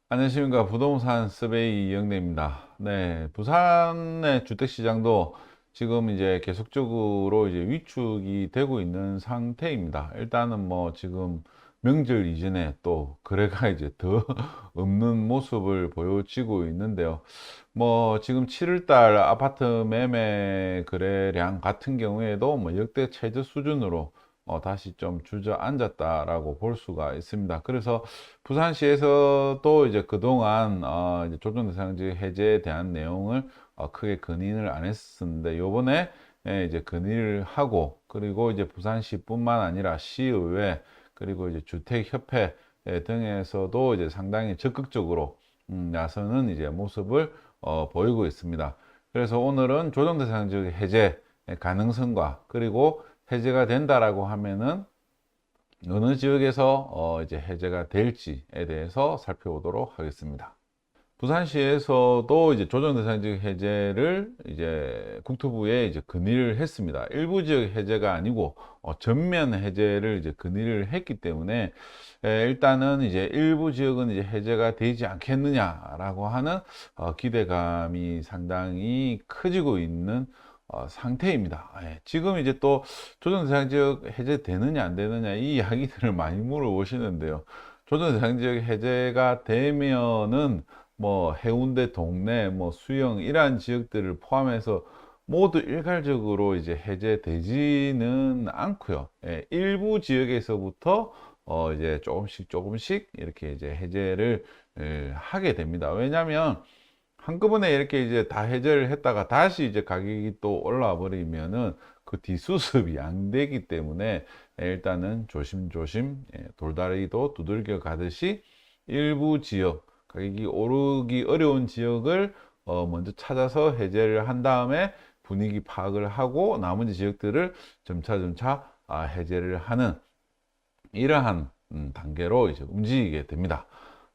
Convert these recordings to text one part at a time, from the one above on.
안녕하십니까. 부동산 서베이 이영래입니다. 네, 부산의 주택시장도 지금 이제 계속적으로 이제 위축이 되고 있는 상태입니다. 일단은 뭐 지금 명절 이전에 또 거래가 이제 더 없는 모습을 보여지고 있는데요. 뭐 지금 7월달 아파트 매매 거래량 같은 경우에도 뭐 역대 최저 수준으로 다시 좀 주저앉았다라고 볼 수가 있습니다. 그래서 부산시에서도 이제 그동안 이제 조정대상지 해제에 대한 내용을 크게 건의를 안 했었는데 요번에 이제 건의를 하고, 그리고 이제 부산시뿐만 아니라 시의회, 그리고 이제 주택협회 등에서도 이제 상당히 적극적으로 나서는 이제 모습을 보이고 있습니다. 그래서 오늘은 조정대상지 해제 가능성과, 그리고 해제가 된다라고 하면은 어느 지역에서 이제 해제가 될지에 대해서 살펴보도록 하겠습니다. 부산시에서도 이제 조정대상지역 해제를 이제 국토부에 이제 건의를 했습니다. 일부 지역 해제가 아니고 전면 해제를 이제 건의를 했기 때문에 일단은 이제 일부 지역은 이제 해제가 되지 않겠느냐라고 하는 기대감이 상당히 커지고 있는 상태입니다. 지금 이제 또 조정대상지역 해제되느냐 안 되느냐 이 이야기들을 많이 물어보시는데요. 조정대상지역 해제가 되면은 뭐 해운대 동네, 뭐 수영 이러한 지역들을 포함해서 모두 일괄적으로 이제 해제되지는 않고요. 일부 지역에서부터 이제 조금씩 조금씩 이렇게 이제 해제를 하게 됩니다. 왜냐하면 한꺼번에 이렇게 이제 다 해제를 했다가 다시 이제 가격이 또 올라와 버리면은 그 뒤수습이 안 되기 때문에 일단은 조심조심 돌다리도 두들겨 가듯이 일부 지역, 가격이 오르기 어려운 지역을 먼저 찾아서 해제를 한 다음에 분위기 파악을 하고 나머지 지역들을 점차점차 해제를 하는 이러한 단계로 이제 움직이게 됩니다.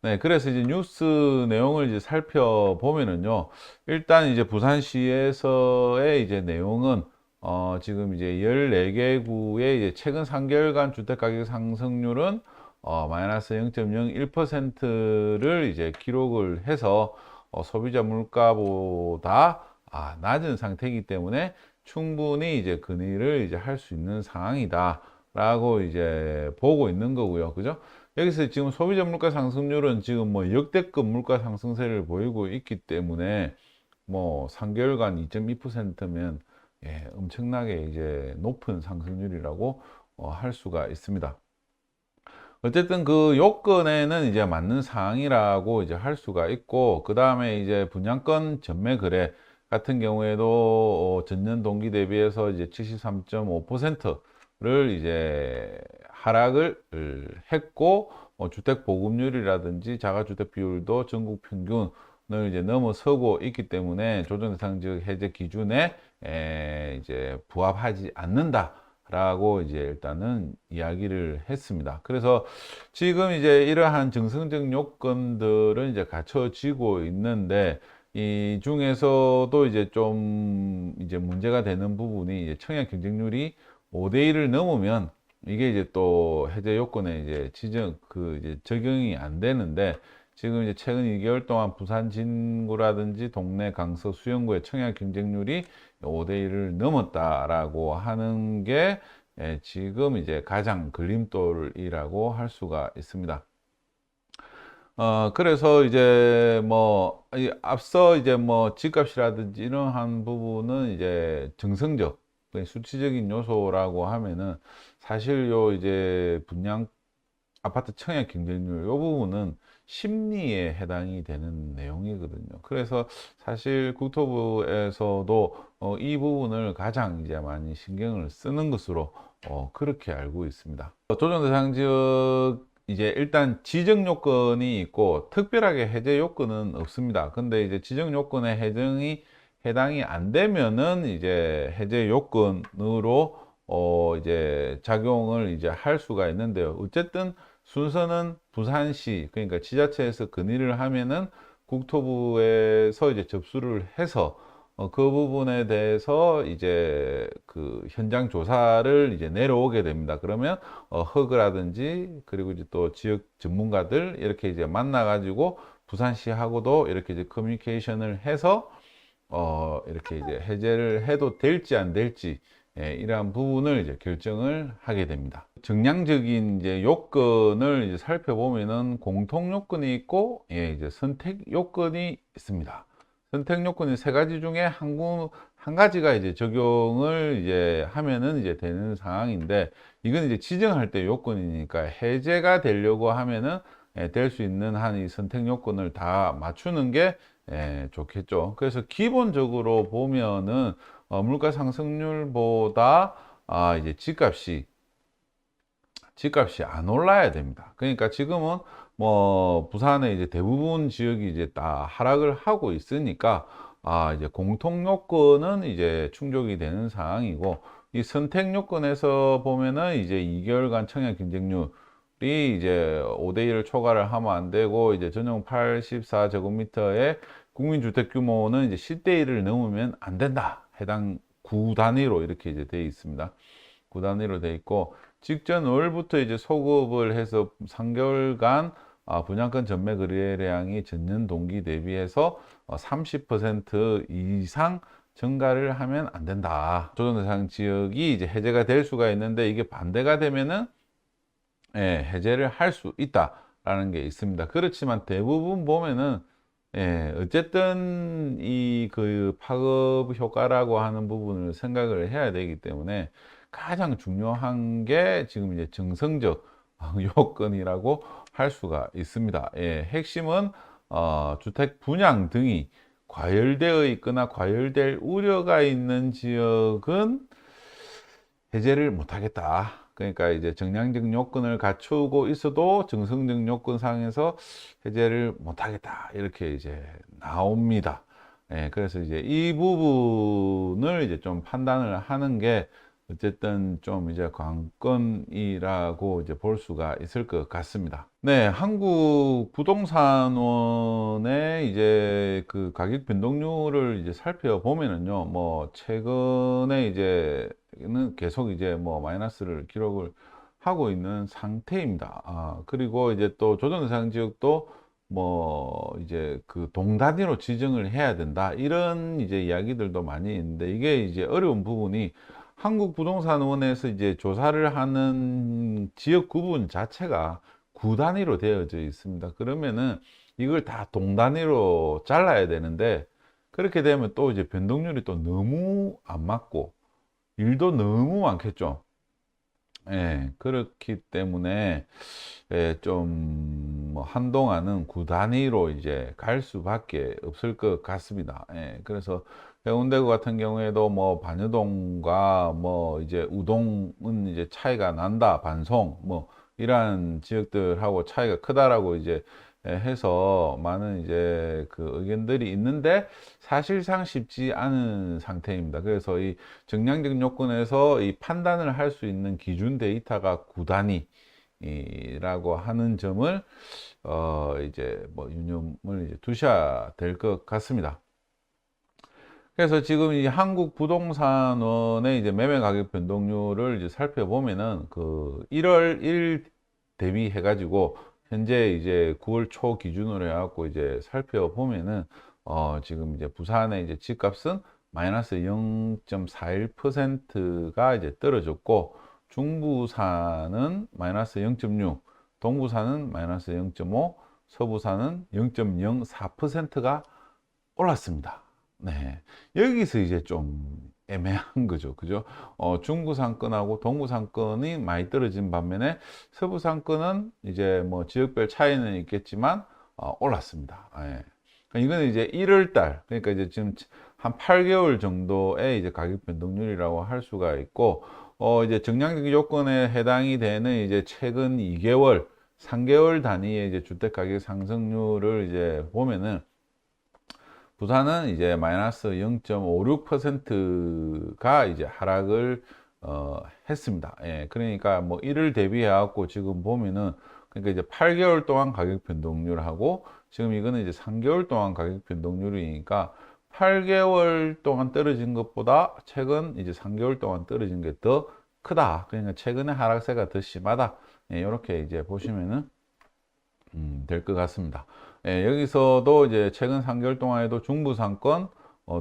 네, 그래서 이제 뉴스 내용을 이제 살펴보면은요, 일단 이제 부산시에서의 이제 내용은 지금 이제 14개구의 이제 최근 3개월간 주택가격 상승률은 마이너스 0.01%를 이제 기록을 해서 소비자 물가보다 낮은 상태이기 때문에 충분히 이제 건의를 이제 할 수 있는 상황이다. 라고 이제 보고 있는 거고요. 그죠? 여기서 지금 소비자 물가 상승률은 지금 뭐 역대급 물가 상승세를 보이고 있기 때문에 뭐 3개월간 2.2%면 엄청나게 이제 높은 상승률이라고 할 수가 있습니다. 어쨌든 그 요건에는 이제 맞는 사항이라고 이제 할 수가 있고, 그 다음에 이제 분양권 전매 거래 같은 경우에도 전년 동기 대비해서 이제 73.5%를 이제 하락을 했고, 주택 보급률이라든지 자가주택 비율도 전국 평균을 이제 넘어서고 있기 때문에 조정 대상 지역 해제 기준에 이제 부합하지 않는다. 라고 이제 일단은 이야기를 했습니다. 그래서 지금 이제 이러한 정성적 요건들은 이제 갖춰지고 있는데, 이 중에서도 이제 좀 이제 문제가 되는 부분이 이제 청약 경쟁률이 5대 1을 넘으면 이게 이제 또 해제 요건에 이제 이제 적용이 안 되는데, 지금 이제 최근 2개월 동안 부산 진구라든지 동네 강서 수영구의 청약 경쟁률이 5대 1을 넘었다라고 하는 게 지금 이제 가장 걸림돌이라고 할 수가 있습니다. 그래서 이제 뭐, 앞서 이제 뭐 집값이라든지 이러한 부분은 이제 정성적, 수치적인 요소라고 하면은 사실 요 이제 분양 아파트 청약 경쟁률 요 부분은 심리에 해당이 되는 내용이거든요. 그래서 사실 국토부에서도 이 부분을 가장 이제 많이 신경을 쓰는 것으로 그렇게 알고 있습니다. 조정 대상 지역 이제 일단 지정 요건이 있고 특별하게 해제 요건은 없습니다. 근데 이제 지정 요건에 해당이 안 되면은 이제 해제 요건으로 이제 작용을 이제 할 수가 있는데요. 어쨌든 순서는 부산시, 그러니까 지자체에서 건의를 하면은 국토부에서 이제 접수를 해서 그 부분에 대해서 이제 그 현장 조사를 이제 내려오게 됩니다. 그러면 허그라든지, 그리고 이제 또 지역 전문가들 이렇게 이제 만나 가지고 부산시하고도 이렇게 이제 커뮤니케이션을 해서 이렇게 이제 해제를 해도 될지 안 될지, 이러한 부분을 이제 결정을 하게 됩니다. 정량적인 이제 요건을 이제 살펴보면은 공통 요건이 있고, 이제 선택 요건이 있습니다. 선택 요건이 세 가지 중에 한 가지가 이제 적용을 이제 하면은 이제 되는 상황인데, 이건 이제 지정할 때 요건이니까 해제가 되려고 하면은 될 수 있는 한 이 선택 요건을 다 맞추는 게 좋겠죠. 그래서 기본적으로 보면은 물가 상승률보다 이제 집값이 안 올라야 됩니다. 그러니까 지금은 뭐 부산의 이제 대부분 지역이 이제 다 하락을 하고 있으니까 이제 공통 요건은 이제 충족이 되는 상황이고, 이 선택 요건에서 보면은 이제 2개월간 청약 경쟁률이 이제 5대 1을 초과를 하면 안 되고, 이제 전용 84제곱미터의 국민주택 규모는 이제 10대 1을 넘으면 안 된다. 해당 구 단위로 이렇게 이제 되어 있습니다. 구 단위로 되어 있고, 직전 월부터 이제 소급을 해서 3개월간 분양권 전매 거래량이 전년 동기 대비해서 30% 이상 증가를 하면 안 된다. 조정 대상 지역이 이제 해제가 될 수가 있는데, 이게 반대가 되면은 해제를 할 수 있다라는 게 있습니다. 그렇지만 대부분 보면은 어쨌든 이 그 파급 효과라고 하는 부분을 생각을 해야 되기 때문에 가장 중요한 게 지금 이제 정성적 요건이라고 할 수가 있습니다. 핵심은 주택 분양 등이 과열되어 있거나 과열될 우려가 있는 지역은 해제를 못하겠다. 그러니까 이제 정량적 요건을 갖추고 있어도 정성적 요건 상에서 해제를 못하겠다. 이렇게 이제 나옵니다. 그래서 이제 이 부분을 이제 좀 판단을 하는 게 어쨌든 좀 이제 관건이라고 이제 볼 수가 있을 것 같습니다. 네, 한국 부동산원의 이제 그 가격 변동률을 이제 살펴보면은요, 뭐 최근에 이제는 계속 이제 뭐 마이너스를 기록을 하고 있는 상태입니다. 그리고 이제 또 조정 대상 지역도 뭐 이제 그 동 단위로 지정을 해야 된다, 이런 이제 이야기들도 많이 있는데, 이게 이제 어려운 부분이 한국부동산원에서 이제 조사를 하는 지역 구분 자체가 구 단위로 되어져 있습니다. 그러면은 이걸 다 동 단위로 잘라야 되는데, 그렇게 되면 또 이제 변동률이 또 너무 안 맞고 일도 너무 많겠죠. 그렇기 때문에 좀뭐 한동안은 구 단위로 이제 갈 수밖에 없을 것 같습니다. 그래서 해운대구 같은 경우에도 뭐 반여동과 뭐 이제 우동은 이제 차이가 난다, 반송 뭐 이러한 지역들하고 차이가 크다라고 이제 해서 많은 이제 그 의견들이 있는데, 사실상 쉽지 않은 상태입니다. 그래서 이 정량적 요건에서 이 판단을 할 수 있는 기준 데이터가 구 단위라고 하는 점을 이제 뭐 유념을 이제 두셔야 될 것 같습니다. 그래서 지금 이 한국 부동산원의 이제 매매 가격 변동률을 이제 살펴보면은 그 1월 1일 대비해 가지고 현재 이제 9월 초 기준으로 해갖고 이제 살펴보면은 지금 이제 부산의 이제 집값은 마이너스 0.41%가 이제 떨어졌고, 중부산은 마이너스 0.6, 동부산은 마이너스 0.5, 서부산은 0.04%가 올랐습니다. 네. 여기서 이제 좀 애매한 거죠. 그죠? 중부 상권하고 동부 상권이 많이 떨어진 반면에 서부 상권은 이제 뭐 지역별 차이는 있겠지만 올랐습니다. 그러니까 이거는 이제 1월 달, 그러니까 이제 지금 한 8개월 정도의 이제 가격 변동률이라고 할 수가 있고, 이제 정량적 요건에 해당이 되는 이제 최근 2개월, 3개월 단위의 이제 주택 가격 상승률을 이제 보면은, 부산은 이제 마이너스 0.56%가 이제 하락을 했습니다. 그러니까 뭐 이를 대비해 갖고 지금 보면은, 그러니까 이제 8개월 동안 가격 변동률하고 지금 이거는 이제 3개월 동안 가격 변동률이니까 8개월 동안 떨어진 것보다 최근 이제 3개월 동안 떨어진 게 더 크다. 그러니까 최근에 하락세가 더 심하다. 이렇게 이제 보시면은 될 것 같습니다. 예, 여기서도 이제 최근 3개월 동안에도 중부 상권,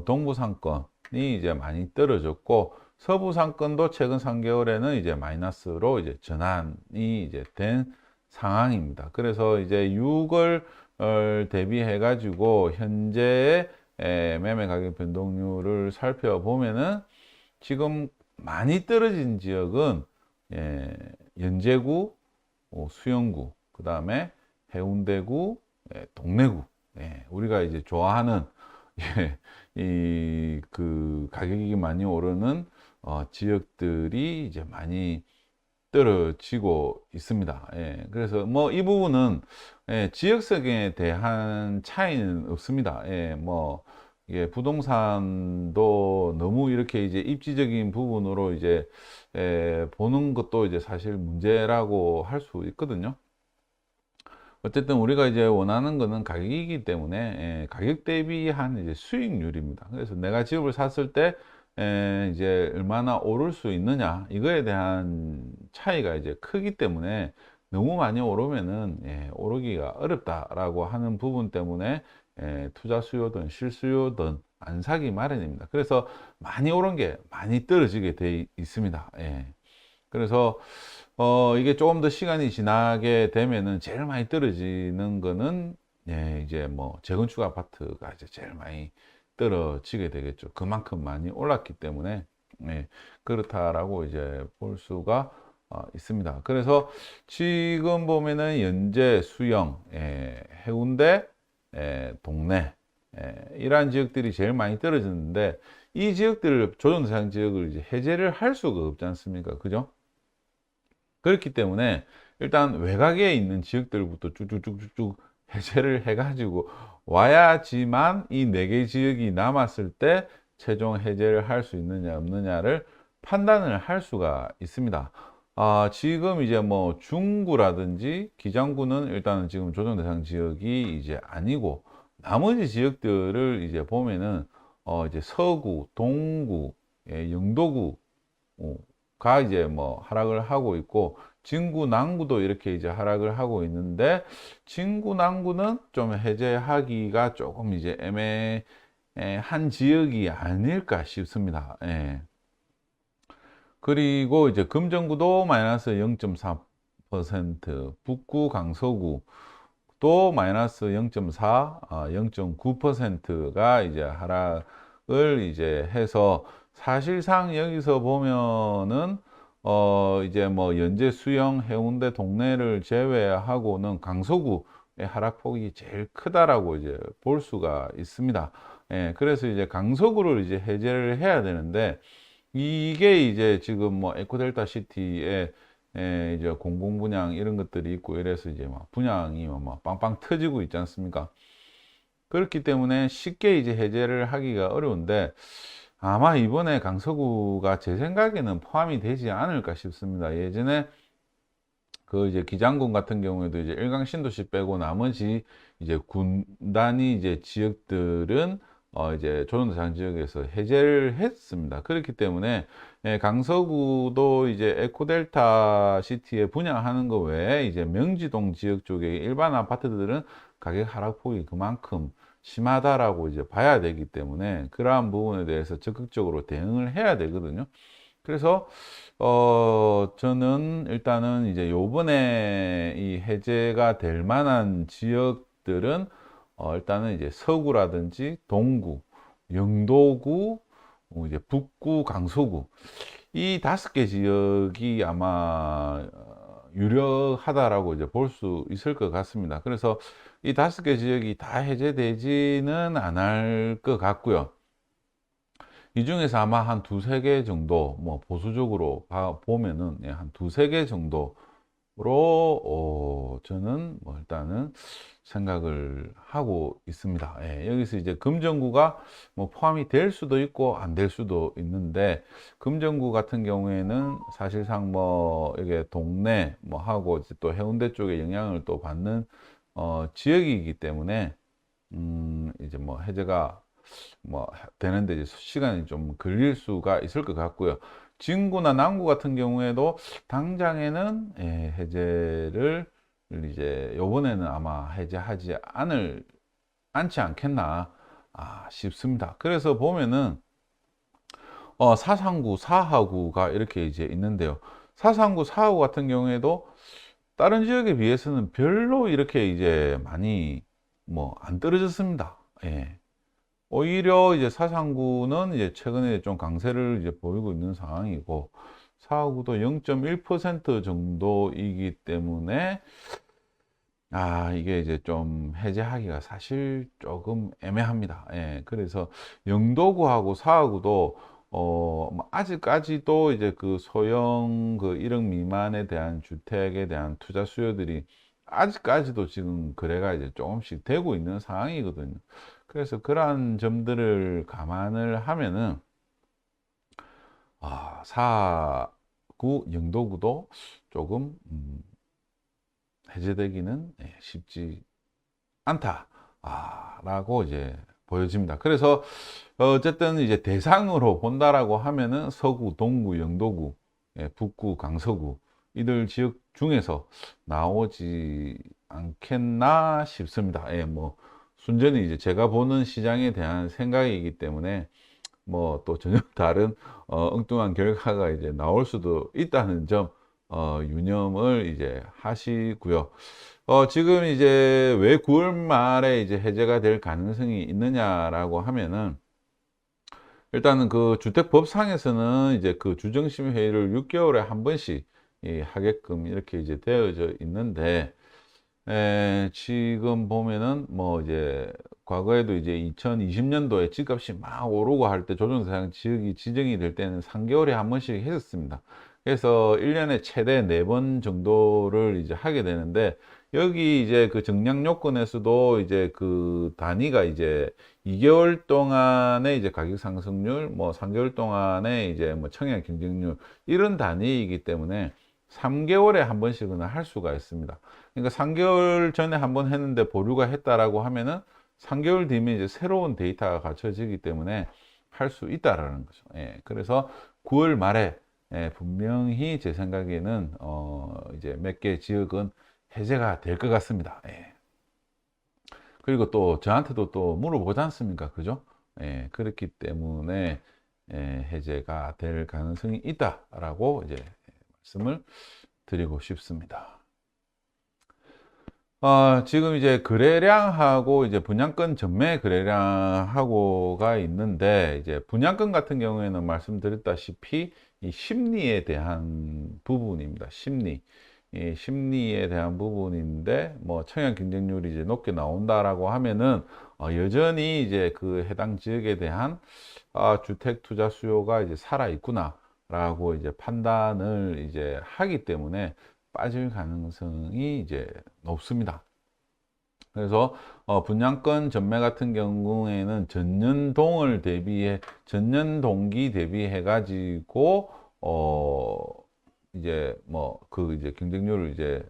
동부 상권이 이제 많이 떨어졌고, 서부 상권도 최근 3개월에는 이제 마이너스로 이제 전환이 이제 된 상황입니다. 그래서 이제 6월 대비해 가지고 현재의 매매 가격 변동률을 살펴보면은 지금 많이 떨어진 지역은 연제구, 수영구, 그 다음에 해운대구, 동래구, 우리가 이제 좋아하는 이 그 가격이 많이 오르는 지역들이 이제 많이 떨어지고 있습니다. 그래서 뭐 이 부분은 지역성에 대한 차이는 없습니다. 뭐 이게 부동산도 너무 이렇게 이제 입지적인 부분으로 이제 보는 것도 이제 사실 문제라고 할 수 있거든요. 어쨌든 우리가 이제 원하는 거는 가격이기 때문에 가격 대비한 이제 수익률입니다. 그래서 내가 집을 샀을 때 이제 얼마나 오를 수 있느냐 이거에 대한 차이가 이제 크기 때문에 너무 많이 오르면은 오르기가 어렵다라고 하는 부분 때문에 투자 수요든 실수요든 안 사기 마련입니다. 그래서 많이 오른 게 많이 떨어지게 돼 있습니다. 그래서 이게 조금 더 시간이 지나게 되면은 제일 많이 떨어지는 거는 이제 뭐 재건축 아파트가 이제 제일 많이 떨어지게 되겠죠. 그만큼 많이 올랐기 때문에 그렇다라고 이제 볼 수가 있습니다. 그래서 지금 보면은 연제, 수영, 해운대, 동래 이러한 지역들이 제일 많이 떨어졌는데 이 지역들을 조정 대상 지역을 이제 해제를 할 수가 없지 않습니까? 그죠? 그렇기 때문에 일단 외곽에 있는 지역들부터 쭉쭉쭉쭉 해제를 해가지고 와야지만 이 네 개 지역이 남았을 때 최종 해제를 할 수 있느냐 없느냐를 판단을 할 수가 있습니다. 지금 이제 뭐 중구라든지 기장구는 일단은 지금 조정 대상 지역이 이제 아니고 나머지 지역들을 이제 보면은 이제 서구, 동구, 영도구 가 이제 뭐 하락을 하고 있고 진구, 남구도 이렇게 이제 하락을 하고 있는데 진구, 남구는 좀 해제하기가 조금 이제 애매한 지역이 아닐까 싶습니다. 그리고 이제 금정구도 마이너스 0.4%, 북구, 강서구 또 마이너스 0.4, 0.9%가 이제 하락을 이제 해서 사실상 여기서 보면은 이제 뭐 연제, 수영, 해운대, 동래를 제외하고는 강서구의 하락폭이 제일 크다라고 이제 볼 수가 있습니다. 그래서 이제 강서구를 이제 해제를 해야 되는데 이게 이제 지금 뭐 에코델타 시티에 이제 공공 분양 이런 것들이 있고 이래서 이제 막 분양이 막 빵빵 터지고 있지 않습니까? 그렇기 때문에 쉽게 이제 해제를 하기가 어려운데 아마 이번에 강서구가 제 생각에는 포함이 되지 않을까 싶습니다. 예전에 그 이제 기장군 같은 경우에도 이제 일강 신도시 빼고 나머지 이제 군단위 이제 지역들은 이제 조정대상 지역에서 해제를 했습니다. 그렇기 때문에 강서구도 이제 에코델타 시티에 분양하는 거 외에 이제 명지동 지역 쪽에 일반 아파트들은 가격 하락폭이 그만큼 심하다라고 이제 봐야 되기 때문에 그러한 부분에 대해서 적극적으로 대응을 해야 되거든요. 그래서 저는 일단은 이제 요번에 이 해제가 될 만한 지역들은 일단은 이제 서구라든지 동구, 영도구, 이제 북구, 강서구 이 5개 지역이 아마 유력하다라고 이제 볼 수 있을 것 같습니다. 그래서 이 5개 지역이 다 해제되지는 않을 것 같고요. 이 중에서 아마 한 두세 개 정도, 뭐 보수적으로 보면은 한 두세 개 정도로 저는 뭐 일단은 생각을 하고 있습니다. 여기서 이제 금정구가 뭐 포함이 될 수도 있고 안 될 수도 있는데 금정구 같은 경우에는 사실상 뭐 이게 동네 뭐 하고 이제 또 해운대 쪽에 영향을 또 받는 지역이기 때문에 이제 뭐 해제가 뭐 되는데 이제 시간이 좀 걸릴 수가 있을 것 같고요. 진구나 남구 같은 경우에도 당장에는 해제를 이제 요번에는 아마 해제하지 않지 않겠나 싶습니다. 그래서 보면은 439, 4하구가 이렇게 이제 있는데요. 439, 4하구 같은 경우에도 다른 지역에 비해서는 별로 이렇게 이제 많이 뭐 안 떨어졌습니다. 예. 오히려 이제 439는 이제 최근에 좀 강세를 이제 보이고 있는 상황이고 4하구도 0.1% 정도이기 때문에 이게 이제 좀 해제하기가 사실 조금 애매합니다. 예, 그래서 영도구하고 사하구도 뭐 아직까지도 이제 그 소형 그 1억 미만에 대한 주택에 대한 투자 수요들이 아직까지도 지금 거래가 이제 조금씩 되고 있는 상황이거든요. 그래서 그러한 점들을 감안을 하면은 사구 영도구도 조금 해제되기는 쉽지 않다라고 이제 보여집니다. 그래서 어쨌든 이제 대상으로 본다라고 하면은 서구, 동구, 영도구, 북구, 강서구 이들 지역 중에서 나오지 않겠나 싶습니다. 예, 뭐 순전히 이제 제가 보는 시장에 대한 생각이기 때문에 뭐 또 전혀 다른 엉뚱한 결과가 이제 나올 수도 있다는 점 유념을 이제 하시고요. 지금 이제 왜 9월 말에 이제 해제가 될 가능성이 있느냐라고 하면은 일단은 그 주택법상에서는 이제 그 주정심 회의를 6개월에 한 번씩 하게끔 이렇게 이제 되어져 있는데 지금 보면은 뭐 이제 과거에도 이제 2020년도에 집값이 막 오르고 할 때 조정대상 지역이 지정이 될 때는 3개월에 한 번씩 했었습니다. 그래서 1년에 최대 4번 정도를 이제 하게 되는데 여기 이제 그 정량 요건에서도 이제 그 단위가 이제 2개월 동안의 이제 가격 상승률, 뭐 3개월 동안의 이제 뭐 청약 경쟁률 이런 단위이기 때문에 3개월에 한 번씩은 할 수가 있습니다. 그러니까 3개월 전에 한 번 했는데 보류가 했다라고 하면은 3개월 뒤면 이제 새로운 데이터가 갖춰지기 때문에 할 수 있다라는 거죠. 예, 그래서 9월 말에 분명히 제 생각에는 이제 몇 개 지역은 해제가 될 것 같습니다. 예. 그리고 또 저한테도 또 물어보지 않습니까? 그죠? 예, 그렇기 때문에 해제가 될 가능성이 있다라고 이제 말씀을 드리고 싶습니다. 지금 이제 거래량하고 이제 분양권 전매 거래량하고가 있는데 이제 분양권 같은 경우에는 말씀드렸다시피 이 심리에 대한 부분입니다. 심리. 이 심리에 대한 부분인데 뭐 청약 경쟁률이 이제 높게 나온다라고 하면은 여전히 이제 그 해당 지역에 대한 주택 투자 수요가 이제 살아 있구나라고 이제 판단을 이제 하기 때문에 빠질 가능성이 이제 높습니다. 그래서 분양권 전매 같은 경우에는 전년 동기 대비해 가지고 이제 뭐 그 이제 경쟁률을 이제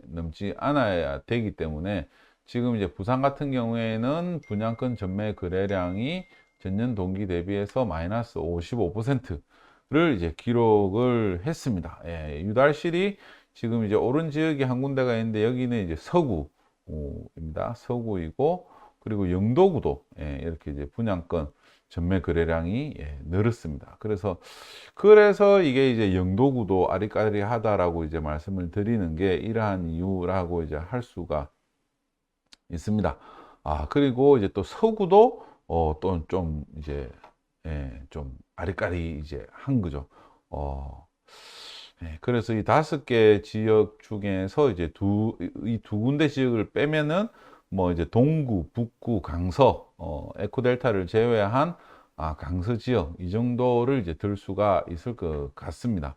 넘지 않아야 되기 때문에 지금 이제 부산 같은 경우에는 분양권 전매 거래량이 전년 동기 대비해서 마이너스 55%를 이제 기록을 했습니다. 유달실이 지금 이제 오른 지역이 한 군데가 있는데 여기는 이제 서구입니다. 서구이고 그리고 영도구도 이렇게 이제 분양권 전매 거래량이 늘었습니다. 그래서 이게 이제 영도구도 아리까리하다라고 이제 말씀을 드리는 게 이러한 이유라고 이제 할 수가 있습니다. 그리고 이제 또 서구도 또 좀 이제 좀 아리까리 이제 한 거죠. 그래서 이 5개 지역 중에서 이제 이 두 군데 지역을 빼면은 뭐 이제 동구, 북구, 강서, 에코델타를 제외한 강서 지역 이 정도를 이제 들 수가 있을 것 같습니다.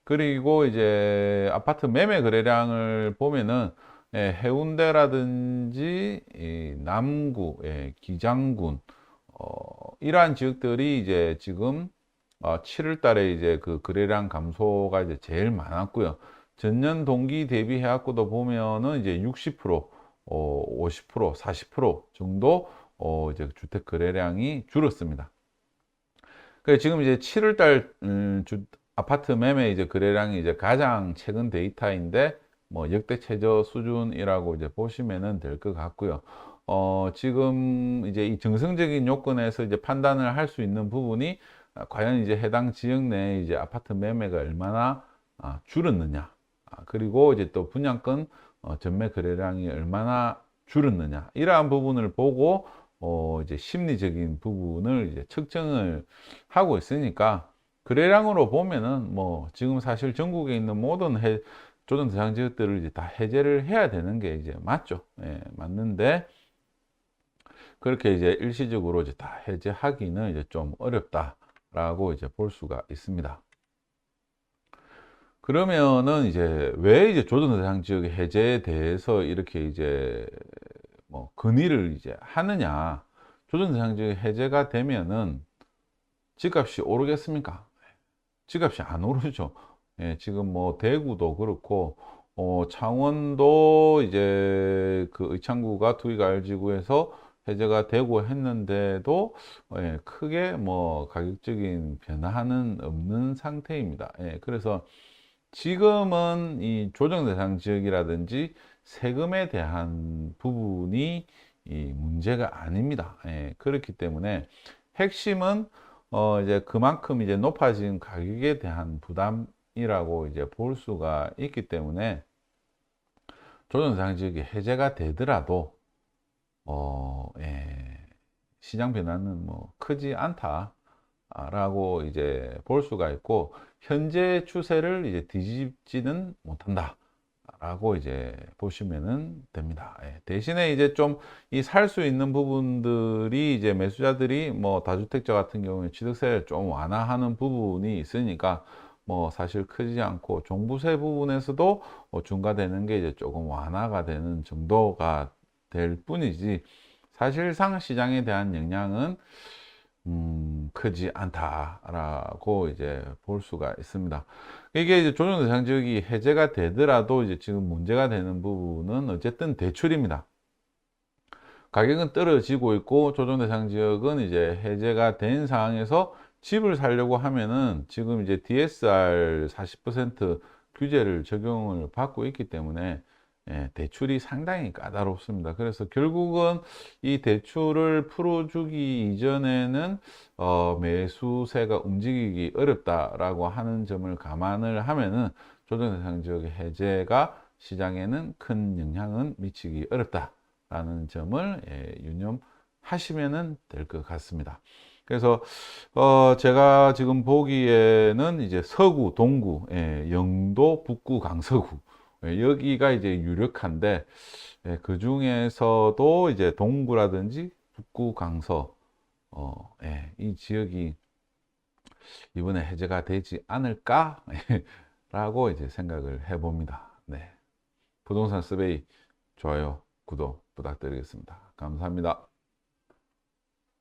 그리고 이제 아파트 매매 거래량을 보면은 해운대라든지 이 남구, 기장군 이러한 지역들이 이제 지금 7월 달에 이제 그 거래량 감소가 이제 제일 많았고요. 전년 동기 대비 해갖고도 보면은 이제 60%, 50%, 40% 정도 이제 주택 거래량이 줄었습니다. 그래서 지금 이제 7월 달 아파트 매매 이제 거래량이 이제 가장 최근 데이터인데 뭐 역대 최저 수준이라고 이제 보시면은 될 것 같고요. 지금 이제 이 정성적인 요건에서 이제 판단을 할 수 있는 부분이 과연 이제 해당 지역 내에 이제 아파트 매매가 얼마나 줄었느냐, 그리고 이제 또 분양권 전매 거래량이 얼마나 줄었느냐, 이러한 부분을 보고 이제 심리적인 부분을 이제 측정을 하고 있으니까, 거래량으로 보면은 뭐 지금 사실 전국에 있는 모든 조정 대상 지역들을 이제 다 해제를 해야 되는 게 이제 맞죠. 예, 맞는데 그렇게 이제 일시적으로 이제 다 해제하기는 이제 좀 어렵다라고 이제 볼 수가 있습니다. 그러면은 이제 왜 이제 조정 대상 지역의 해제에 대해서 이렇게 이제 뭐 건의를 이제 하느냐? 조정 대상 지역 해제가 되면은 집값이 오르겠습니까? 집값이 안 오르죠. 예, 지금 뭐 대구도 그렇고 창원도 이제 그 의창구가 투기과열지구에서 해제가 되고 했는데도 크게 뭐 가격적인 변화는 없는 상태입니다. 예, 그래서 지금은 이 조정 대상 지역이라든지 세금에 대한 부분이 이 문제가 아닙니다. 예, 그렇기 때문에 핵심은 이제 그만큼 이제 높아진 가격에 대한 부담이라고 이제 볼 수가 있기 때문에 조정 대상 지역이 해제가 되더라도 시장 변화는 뭐 크지 않다라고 이제 볼 수가 있고, 현재 추세를 이제 뒤집지는 못한다 라고 이제 보시면은 됩니다. 대신에 이제 좀 이 살 수 있는 부분들이 이제 매수자들이 뭐 다주택자 같은 경우에 취득세를 좀 완화하는 부분이 있으니까 뭐 사실 크지 않고, 종부세 부분에서도 중과되는 게 이제 조금 완화가 되는 정도가 될 뿐이지, 사실상 시장에 대한 영향은 크지 않다라고 이제 볼 수가 있습니다. 이게 이제 조정 대상 지역이 해제가 되더라도 이제 지금 문제가 되는 부분은 어쨌든 대출입니다. 가격은 떨어지고 있고, 조정 대상 지역은 이제 해제가 된 상황에서 집을 사려고 하면은 지금 이제 DSR 40% 규제를 적용을 받고 있기 때문에 대출이 상당히 까다롭습니다. 그래서 결국은 이 대출을 풀어주기 이전에는 매수세가 움직이기 어렵다라고 하는 점을 감안을 하면은 조정 대상 지역의 해제가 시장에는 큰 영향은 미치기 어렵다라는 점을 유념하시면은 될 것 같습니다. 그래서 제가 지금 보기에는 이제 서구, 동구, 영도, 북구, 강서구, 여기가 이제 유력한데, 그 중에서도 이제 동구라든지 북구, 강서, 이 지역이 이번에 해제가 되지 않을까? 라고 이제 생각을 해봅니다. 네. 부동산 서베이 좋아요, 구독 부탁드리겠습니다. 감사합니다.